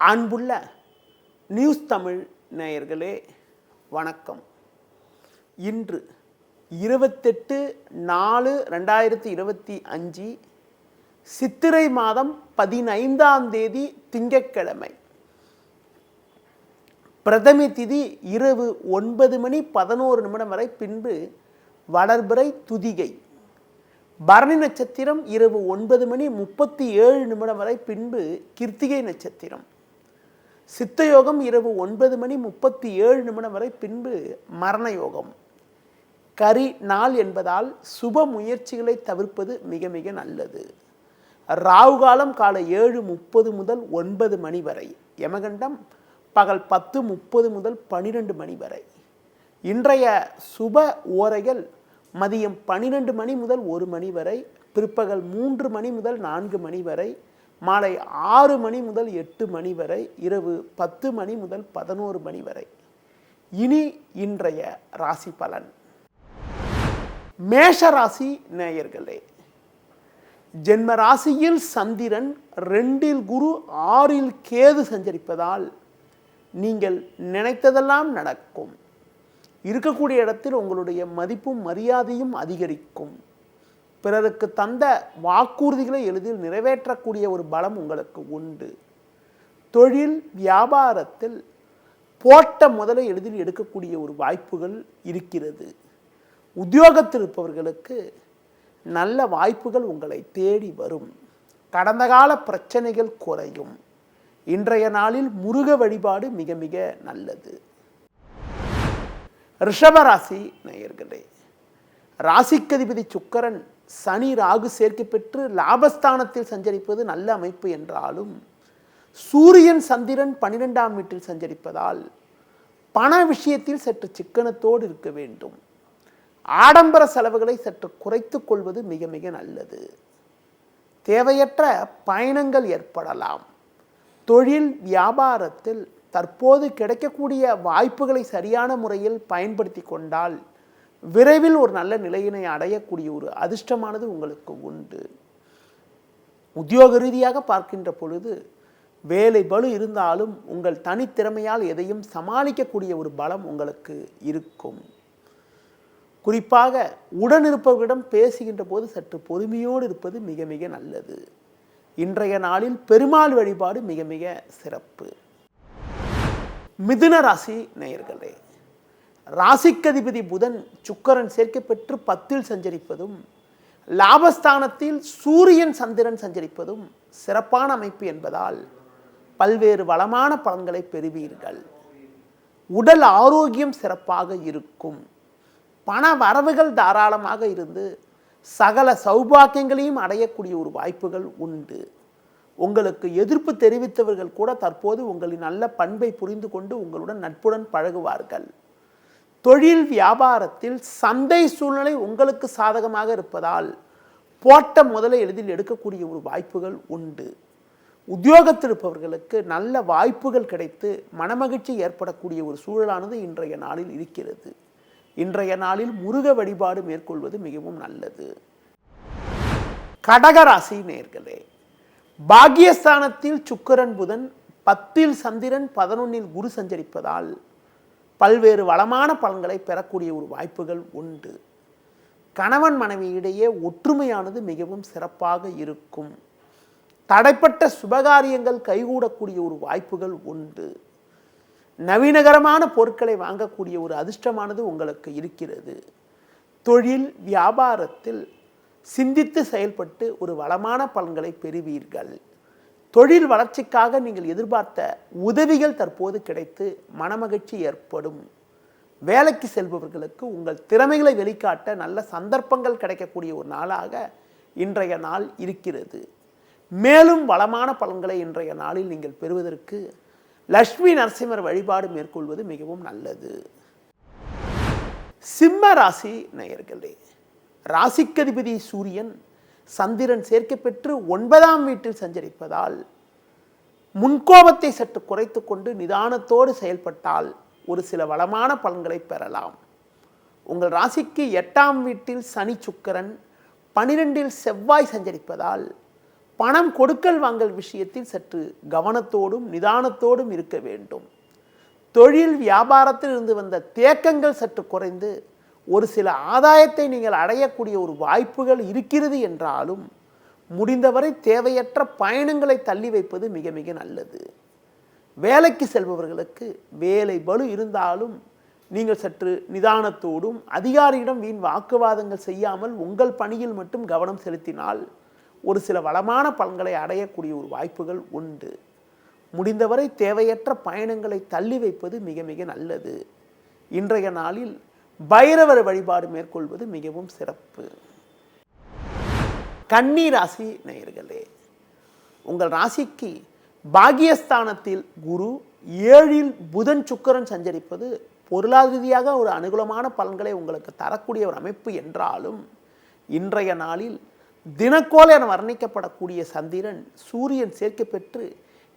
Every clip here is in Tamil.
அன்புள்ள நியூஸ் தமிழ் நேயர்களே வணக்கம். இன்று 28/4/2025 சித்திரை மாதம் 15ஆம் தேதி திங்கட்கிழமை. பிரதமி திதி இரவு 9:11 வரை, பின்பு வளர்பிறை துதிகை. பரணி நட்சத்திரம் இரவு 9:37 வரை, பின்பு கிருத்திகை நட்சத்திரம். சித்தயோகம் இரவு 9:37 வரை, பின்பு மரண யோகம். கரி நாள் என்பதால் சுப முயற்சிகளை தவிர்ப்பது மிக மிக நல்லது. ராகு காலம் காலை 7:30 முதல் 9 மணி வரை. யமகண்டம் பகல் 10:30 முதல் 12 மணி வரை. இன்றைய சுப ஓரைகள் மதியம் 12 மணி முதல் 1 மணி வரை, பிற்பகல் 3 மணி முதல் 4 மணி வரை, மாலை 6 மணி முதல் 8 மணி வரை, இரவு 10 மணி முதல் 11 மணி வரை. இனி இன்றைய ராசி பலன். மேஷ ராசி நேயர்களே, ஜென்ம ராசியில் சந்திரன், 2இல் குரு, 6இல் கேது சஞ்சரிப்பதால் நீங்கள் நினைத்ததெல்லாம் நடக்கும். இருக்கக்கூடிய இடத்தில் உங்களுடைய மதிப்பும் மரியாதையும் அதிகரிக்கும். பிறருக்கு தந்த வாக்குறுதிகளை எளிதில் நிறைவேற்றக்கூடிய ஒரு பலம் உங்களுக்கு உண்டு. தொழில் வியாபாரத்தில் போட்ட முதலை எளிதில் எடுக்கக்கூடிய ஒரு வாய்ப்புகள் இருக்கிறது. உத்தியோகத்தில் இருப்பவர்களுக்கு நல்ல வாய்ப்புகள் உங்களை தேடி வரும். கடந்த கால பிரச்சனைகள் குறையும். இன்றைய நாளில் முருக வழிபாடு மிக மிக நல்லது. ரிஷபராசி நேயர்களே, ராசிக்கதிபதி சுக்கிரன் சனி ராகு சேர்க்கை பெற்று லாபஸ்தானத்தில் சஞ்சரிப்பது நல்ல அமைப்பு என்றாலும், சூரியன் சந்திரன் 12ஆம் வீட்டில் சஞ்சரிப்பதால் பண விஷயத்தில் சற்று சிக்கனத்தோடு இருக்க வேண்டும். ஆடம்பர செலவுகளை சற்று குறைத்து கொள்வது மிக மிக நல்லது. தேவையற்ற பயணங்கள் ஏற்படலாம். தொழில் வியாபாரத்தில் தற்போது கிடைக்கக்கூடிய வாய்ப்புகளை சரியான முறையில் பயன்படுத்தி கொண்டால் விரைவில் ஒரு நல்ல நிலையினை அடையக்கூடிய ஒரு அதிர்ஷ்டமானது உங்களுக்கு உண்டு. உத்தியோக ரீதியாக பார்க்கின்ற பொழுது வேலை பளு இருந்தாலும் உங்கள் தனித்திறமையால் எதையும் சமாளிக்கக்கூடிய ஒரு பலம் உங்களுக்கு இருக்கும். குறிப்பாக உடனிருப்பவர்களிடம் பேசுகின்ற போது சற்று பொறுமையோடு இருப்பது மிக மிக நல்லது. இன்றைய நாளில் பெருமாள் வழிபாடு மிக மிக சிறப்பு. மிதுன ராசி நேயர்களே, ராசிக்கதிபதி புதன் சுக்கிரன் சேர்க்கை பெற்று 10இல் சஞ்சரிப்பதும், லாபஸ்தானத்தில் சூரியன் சந்திரன் சஞ்சரிப்பதும் சிறப்பான அமைப்பு என்பதால் பல்வேறு வளமான பலன்களை பெறுவீர்கள். உடல் ஆரோக்கியம் சிறப்பாக இருக்கும். பண வரவுகள் தாராளமாக இருந்து சகல சௌபாக்கியங்களையும் அடையக்கூடிய ஒரு வாய்ப்புகள் உண்டு. உங்களுக்கு எதிர்ப்பு தெரிவித்தவர்கள் கூட தற்போது உங்களின் நல்ல பண்பை புரிந்து கொண்டு உங்களுடன் நட்புடன் பழகுவார்கள். தொழில் வியாபாரத்தில் சந்தை சூழ்நிலை உங்களுக்கு சாதகமாக இருப்பதால் போட்ட முதலை எளிதில் எடுக்கக்கூடிய ஒரு வாய்ப்புகள் உண்டு. உத்தியோகத்தில் இருப்பவர்களுக்கு நல்ல வாய்ப்புகள் கிடைத்து மனமகிழ்ச்சி ஏற்படக்கூடிய ஒரு சூழலானது இன்றைய நாளில் இருக்கிறது. இன்றைய நாளில் முருக வழிபாடு மேற்கொள்வது மிகவும் நல்லது. கடகராசி நேயர்களே, பாக்கியஸ்தானத்தில் சுக்கிரன் புதன், 10இல் சந்திரன், 11இல் குரு சஞ்சரிப்பதால் பல்வேறு வளமான பலன்களை பெறக்கூடிய ஒரு வாய்ப்புகள் உண்டு. கணவன் மனைவியிடையே ஒற்றுமையானது மிகவும் சிறப்பாக இருக்கும். தடைப்பட்ட சுபகாரியங்கள் கைகூடக்கூடிய ஒரு வாய்ப்புகள் உண்டு. நவீனகரமான பொருட்களை வாங்கக்கூடிய ஒரு அதிர்ஷ்டமானது உங்களுக்கு இருக்கிறது. தொழில் வியாபாரத்தில் சிந்தித்து செயல்பட்டு ஒரு வளமான பலன்களை பெறுவீர்கள். தொழில் வளர்ச்சிக்காக நீங்கள் எதிர்பார்த்த உதவிகள் தற்போது கிடைத்து மனமகிழ்ச்சி ஏற்படும். வேலைக்கு செல்பவர்களுக்கு உங்கள் திறமைகளை வெளிக்காட்ட நல்ல சந்தர்ப்பங்கள் கிடைக்கக்கூடிய ஒரு நாளாக இன்றைய நாள் இருக்கிறது. மேலும் வளமான பலன்களை இன்றைய நாளில் நீங்கள் பெறுவதற்கு லட்சுமி நரசிம்மர் வழிபாடு மேற்கொள்வது மிகவும் நல்லது. சிம்ம ராசி நேயர்களே, ராசிக்கதிபதி சூரியன் சந்திரன் சேர்க்கை பெற்று 9ஆம் வீட்டில் சஞ்சரிப்பதால் முன்கோபத்தை சற்று குறைத்து கொண்டு நிதானத்தோடு செயல்பட்டால் ஒரு சில வளமான பலன்களை பெறலாம். உங்கள் ராசிக்கு 8ஆம் வீட்டில் சனி சுக்கிரன், 12இல் செவ்வாய் சஞ்சரிப்பதால் பணம் கொடுக்கல் வாங்கல் விஷயத்தில் சற்று கவனத்தோடும் நிதானத்தோடும் இருக்க வேண்டும். தொழில் வியாபாரத்தில் இருந்து வந்த தேக்கங்கள் சற்று குறைந்து ஒரு சில ஆதாயத்தை நீங்கள் அடையக்கூடிய ஒரு வாய்ப்புகள் இருக்கிறது என்றாலும் முடிந்தவரை தேவையற்ற பயணங்களை தள்ளி வைப்பது மிக மிக நல்லது. வேலைக்கு செல்பவர்களுக்கு வேலை பளு இருந்தாலும் நீங்கள் சற்று நிதானத்தோடும் அதிகாரியிடம் வீண் வாக்குவாதங்கள் செய்யாமல் உங்கள் பணியில் மட்டும் கவனம் செலுத்தினால் ஒரு சில வளமான பலன்களை அடையக்கூடிய ஒரு வாய்ப்புகள் உண்டு. முடிந்தவரை தேவையற்ற பயணங்களை தள்ளி வைப்பது மிக மிக நல்லது. இன்றைய நாளில் பைரவர் வழிபாடு மேற்கொள்வது மிகவும் சிறப்பு. கன்னி ராசி நேயர்களே, உங்கள் ராசிக்கு பாகியஸ்தானத்தில் குரு, 7ல் புதன் சுக்கிரன் சஞ்சரிப்பது பொருளாதார ரீதியாக ஒரு அனுகூலமான பலன்களை உங்களுக்கு தரக்கூடிய ஒரு அமைப்பு என்றாலும் இன்றைய நாளில் தினக்கோள் என வர்ணிக்கப்படக்கூடிய சந்திரன் சூரியன் சேர்க்கை பெற்று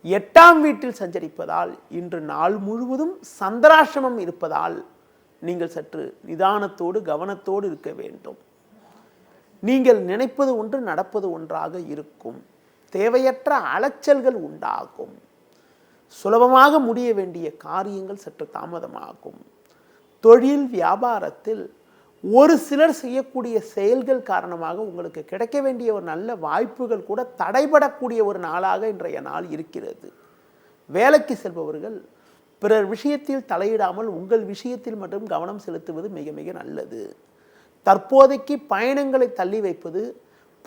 8ஆம் வீட்டில் சஞ்சரிப்பதால் இன்று நாள் முழுவதும் சந்திராசிரமம் இருப்பதால் நீங்கள் சற்று நிதானத்தோடு கவனத்தோடு இருக்க வேண்டும். நீங்கள் நினைப்பது ஒன்று நடப்பது ஒன்றாக இருக்கும். தேவையற்ற அலைச்சல்கள் உண்டாகும். சுலபமாக முடிய வேண்டிய காரியங்கள் சற்று தாமதமாகும். தொழில் வியாபாரத்தில் ஒரு சிலர் செய்யக்கூடிய செயல்கள் காரணமாக உங்களுக்கு கிடைக்க வேண்டிய ஒரு நல்ல வாய்ப்புகள் கூட தடைபடக்கூடிய ஒரு நாளாக இன்றைய நாள் இருக்கிறது. வேலைக்கு செல்பவர்கள் பிறர் விஷயத்தில் தலையிடாமல் உங்கள் விஷயத்தில் மட்டும் கவனம் செலுத்துவது மிக மிக நல்லது. தற்போதைக்கு பயணங்களை தள்ளி வைப்பது,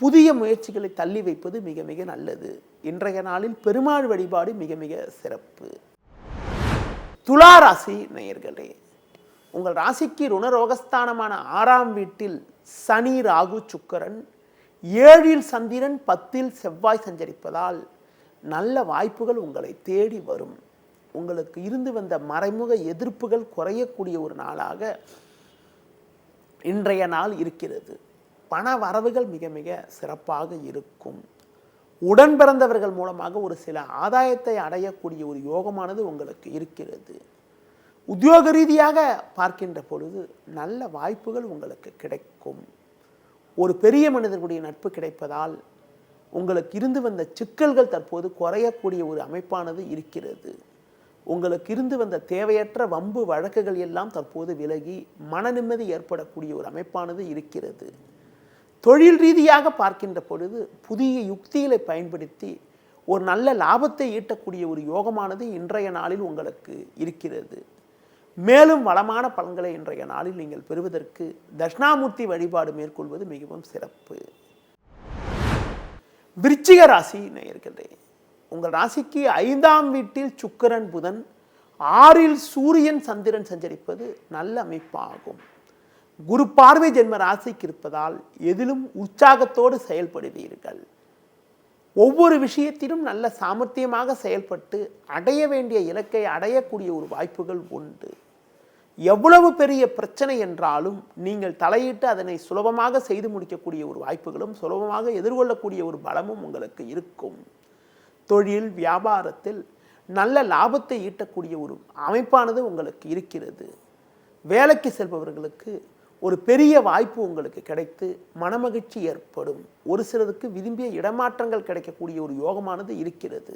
புதிய முயற்சிகளை தள்ளி வைப்பது மிக மிக நல்லது. இன்றைய நாளில் பெருமாள் வழிபாடு மிக மிக சிறப்பு. துலா ராசி நேயர்களே, உங்கள் ராசிக்கு ருணரோகஸ்தானமான 6ஆம் வீட்டில் சனி, ராகு, சுக்கிரன், 7ல் சந்திரன், 10ல் செவ்வாய் சஞ்சரிப்பதால் நல்ல வாய்ப்புகள் உங்களை தேடி வரும். உங்களுக்கு இருந்து வந்த மறைமுக எதிர்ப்புகள் குறையக்கூடிய ஒரு நாளாக இன்றைய நாள் இருக்கிறது. பண வரவுகள் மிக மிக சிறப்பாக இருக்கும். உடன் பிறந்தவர்கள் மூலமாக ஒரு சில ஆதாயத்தை அடையக்கூடிய ஒரு யோகமானது உங்களுக்கு இருக்கிறது. உத்தியோக ரீதியாக பார்க்கின்ற பொழுது நல்ல வாய்ப்புகள் உங்களுக்கு கிடைக்கும். ஒரு பெரிய மனிதர்களுடைய நட்பு கிடைப்பதால் உங்களுக்கு இருந்து வந்த சிக்கல்கள் தற்போது குறையக்கூடிய ஒரு அமைப்பானது இருக்கிறது. உங்களுக்கு இருந்து வந்த தேவையற்ற வம்பு வழக்குகள் எல்லாம் தற்போது விலகி மன நிம்மதி ஏற்படக்கூடிய ஒரு அமைப்பானது இருக்கிறது. தொழில் ரீதியாக பார்க்கின்ற பொழுது புதிய யுக்திகளை பயன்படுத்தி ஒரு நல்ல லாபத்தை ஈட்டக்கூடிய ஒரு யோகமானது இன்றைய நாளில் உங்களுக்கு இருக்கிறது. மேலும் வளமான பலன்களை இன்றைய நாளில் நீங்கள் பெறுவதற்கு தட்சிணாமூர்த்தி வழிபாடு மேற்கொள்வது மிகவும் சிறப்பு. விருச்சிக ராசி நேயர்களே, உங்கள் ராசிக்கு 5ஆம் வீட்டில் சுக்கிரன், புதன், 6ல் சூரியன், சந்திரன் சஞ்சரிப்பது நல்ல அமைப்பாகும். குரு பார்வை ஜென்ம ராசிக்கு இருப்பதால் எதிலும் உற்சாகத்தோடு செயல்படுவீர்கள். ஒவ்வொரு விஷயத்திலும் நல்ல சாமர்த்தியமாக செயல்பட்டு அடைய வேண்டிய இலக்கை அடையக்கூடிய ஒரு வாய்ப்புகள் உண்டு. எவ்வளவு பெரிய பிரச்சனை என்றாலும் நீங்கள் தலையிட்டு அதனை சுலபமாக செய்து முடிக்கக்கூடிய ஒரு வாய்ப்புகளும் சுலபமாக எதிர்கொள்ளக்கூடிய ஒரு பலமும் உங்களுக்கு இருக்கும். தொழில் வியாபாரத்தில் நல்ல லாபத்தை ஈட்டக்கூடிய ஒரு அமைப்பானது உங்களுக்கு இருக்கிறது. வேலைக்கு செல்பவர்களுக்கு ஒரு பெரிய வாய்ப்பு உங்களுக்கு கிடைத்து மனமகிழ்ச்சி ஏற்படும். ஒரு சிலருக்கு விரும்பிய இடமாற்றங்கள் கிடைக்கக்கூடிய ஒரு யோகமானது இருக்கிறது.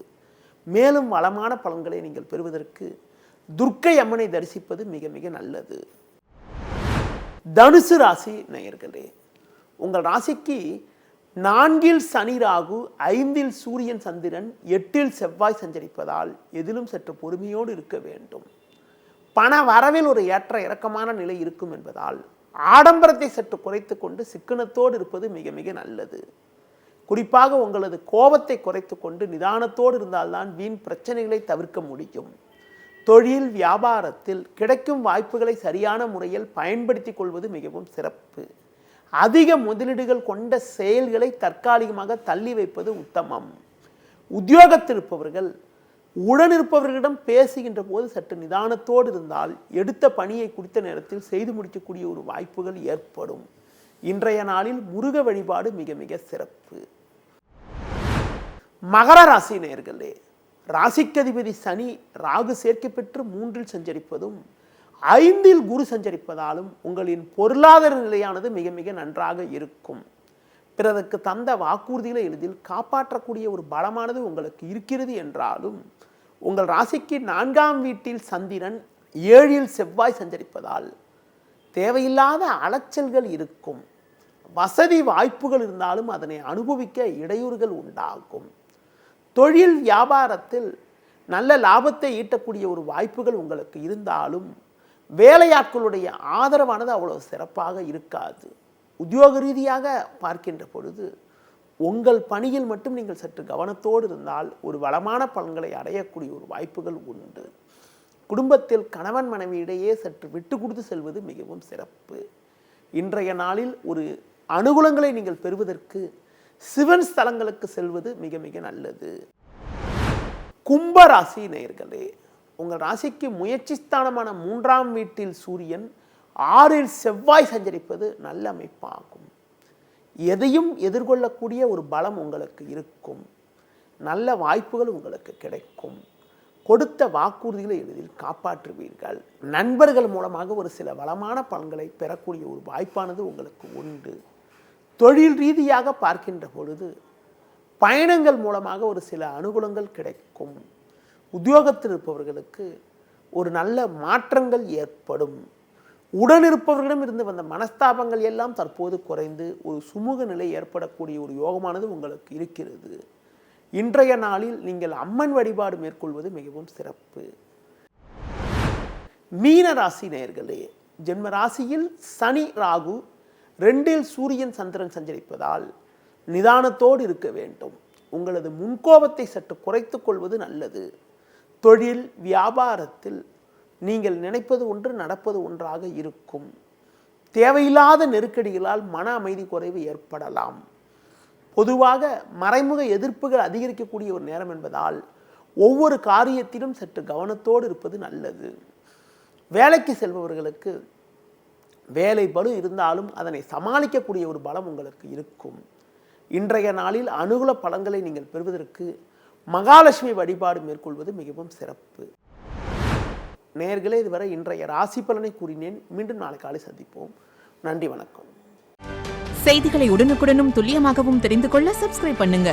மேலும் வளமான பலன்களை நீங்கள் பெறுவதற்கு துர்க்கை அம்மனை தரிசிப்பது மிக மிக நல்லது. தனுசு ராசி நேயர்களே, உங்கள் ராசிக்கு 4ல் சனி, ராகு, 5ல் சூரியன், சந்திரன், 8ல் செவ்வாய் சஞ்சரிப்பதால் எதிலும் சற்று பொறுமையோடு இருக்க வேண்டும். பண வரவில் ஒரு ஏற்ற இறக்கமான நிலை இருக்கும் என்பதால் ஆடம்பரத்தை சற்று குறைத்து கொண்டு சிக்கனத்தோடு இருப்பது மிக மிக நல்லது. குறிப்பாக உங்களது கோபத்தை குறைத்து கொண்டு நிதானத்தோடு இருந்தால்தான் வீண் பிரச்சனைகளை தவிர்க்க முடியும். தொழில் வியாபாரத்தில் கிடைக்கும் வாய்ப்புகளை சரியான முறையில் பயன்படுத்தி கொள்வது மிகவும் சிறப்பு. அதிக முதலீடுகள் கொண்ட செயல்களை தற்காலிகமாக தள்ளி வைப்பது உத்தமம். உத்தியோகத்தில் இருப்பவர்கள் உடனிருப்பவர்களிடம் பேசுகின்ற போது சற்று நிதானத்தோடு இருந்தால் எடுத்த பணியை குறித்த நேரத்தில் செய்து முடிக்கக்கூடிய ஒரு வாய்ப்புகள் ஏற்படும். இன்றைய நாளில் முருக வழிபாடு மிக மிக சிறப்பு. மகர ராசி நேயர்களே, ராசிக்கதிபதி சனி, ராகு சேர்க்கை பெற்று 3ல் சஞ்சரிப்பதும் 5ல் குரு சஞ்சரிப்பதாலும் உங்களின் பொருளாதார நிலையானது மிக மிக நன்றாக இருக்கும். பிறருக்கு தந்த வாக்குறுதிகளை எளிதில் காப்பாற்றக்கூடிய ஒரு பலமானது உங்களுக்கு இருக்கிறது என்றாலும் உங்கள் ராசிக்கு 4ஆம் வீட்டில் சந்திரன் 7இல் செவ்வாய் சஞ்சரிப்பதால் தேவையில்லாத அலைச்சல்கள் இருக்கும். வசதி வாய்ப்புகள் இருந்தாலும் அதனை அனுபவிக்க இடையூறுகள் உண்டாகும். தொழில் வியாபாரத்தில் நல்ல லாபத்தை ஈட்டக்கூடிய ஒரு வாய்ப்புகள் உங்களுக்கு இருந்தாலும் வேலையாட்களுடைய ஆதரவானது அவ்வளவு சிறப்பாக இருக்காது. உத்தியோக ரீதியாக பார்க்கின்ற பொழுது உங்கள் பணியில் மட்டும் நீங்கள் சற்று கவனத்தோடு இருந்தால் ஒரு வளமான பலன்களை அடையக்கூடிய ஒரு வாய்ப்புகள் உண்டு. குடும்பத்தில் கணவன் மனைவியிடையே சற்று விட்டு கொடுத்து செல்வது மிகவும் சிறப்பு. இன்றைய நாளில் ஒரு அனுகூலங்களை நீங்கள் பெறுவதற்கு சிவன் ஸ்தலங்களுக்கு செல்வது மிக மிக நல்லது. கும்பராசி நேயர்களே, உங்கள் ராசிக்கு முயற்சி ஸ்தானமான 3ஆம் வீட்டில் சூரியன் 6இல் செவ்வாய் சஞ்சரிப்பது நல்ல அமைப்பாகும். எதையும் எதிர்கொள்ளக்கூடிய ஒரு பலம் உங்களுக்கு இருக்கும். நல்ல வாய்ப்புகள் உங்களுக்கு கிடைக்கும். கொடுத்த வாக்குறுதிகளை எளிதில் காப்பாற்றுவீர்கள். நண்பர்கள் மூலமாக ஒரு சில வளமான பலன்களை பெறக்கூடிய ஒரு வாய்ப்பானது உங்களுக்கு உண்டு. தொழில் ரீதியாக பார்க்கின்ற பொழுது பயணங்கள் மூலமாக ஒரு சில அனுகூலங்கள் கிடைக்கும். உத்தியோகத்தில் இருப்பவர்களுக்கு ஒரு நல்ல மாற்றங்கள் ஏற்படும். உடனிருப்பவர்களிடம் இருந்து வந்த மனஸ்தாபங்கள் எல்லாம் தற்போது குறைந்து ஒரு சுமூக நிலை ஏற்படக்கூடிய ஒரு யோகமானது உங்களுக்கு இருக்கிறது. இன்றைய நாளில் நீங்கள் அம்மன் வழிபாடு மேற்கொள்வது மிகவும் சிறப்பு. மீன ராசி நேயர்களே, ஜென்ம ராசியில் சனி ராகு 2இல் சூரியன் சந்திரன் சஞ்சரிப்பதால் நிதானத்தோடு இருக்க வேண்டும். உங்களது முன்கோபத்தை சற்று குறைத்துக் கொள்வது நல்லது. தொழில் வியாபாரத்தில் நீங்கள் நினைப்பது ஒன்று நடப்பது ஒன்றாக இருக்கும். தேவையில்லாத நெருக்கடிகளால் மன அமைதி குறைவு ஏற்படலாம். பொதுவாக மறைமுக எதிர்ப்புகள் அதிகரிக்கக்கூடிய ஒரு நேரம் என்பதால் ஒவ்வொரு காரியத்திலும் சற்று கவனத்தோடு இருப்பது நல்லது. வேலைக்கு செல்பவர்களுக்கு வேலை பளு இருந்தாலும் அதனை சமாளிக்கக்கூடிய ஒரு பலம் உங்களுக்கு இருக்கும். இன்றைய நாளில் அனுகூல பலன்களை நீங்கள் பெறுவதற்கு மகாலட்சுமி வழிபாடு மேற்கொள்வது மிகவும் சிறப்பு. நேயர்களே, இதுவரை இன்றைய ராசி பலனை கூறினேன். மீண்டும் நாளை காலை சந்திப்போம். நன்றி, வணக்கம். செய்திகளை உடனுக்குடனும் துல்லியமாகவும் தெரிந்து கொள்ள சப்ஸ்கிரைப் பண்ணுங்க.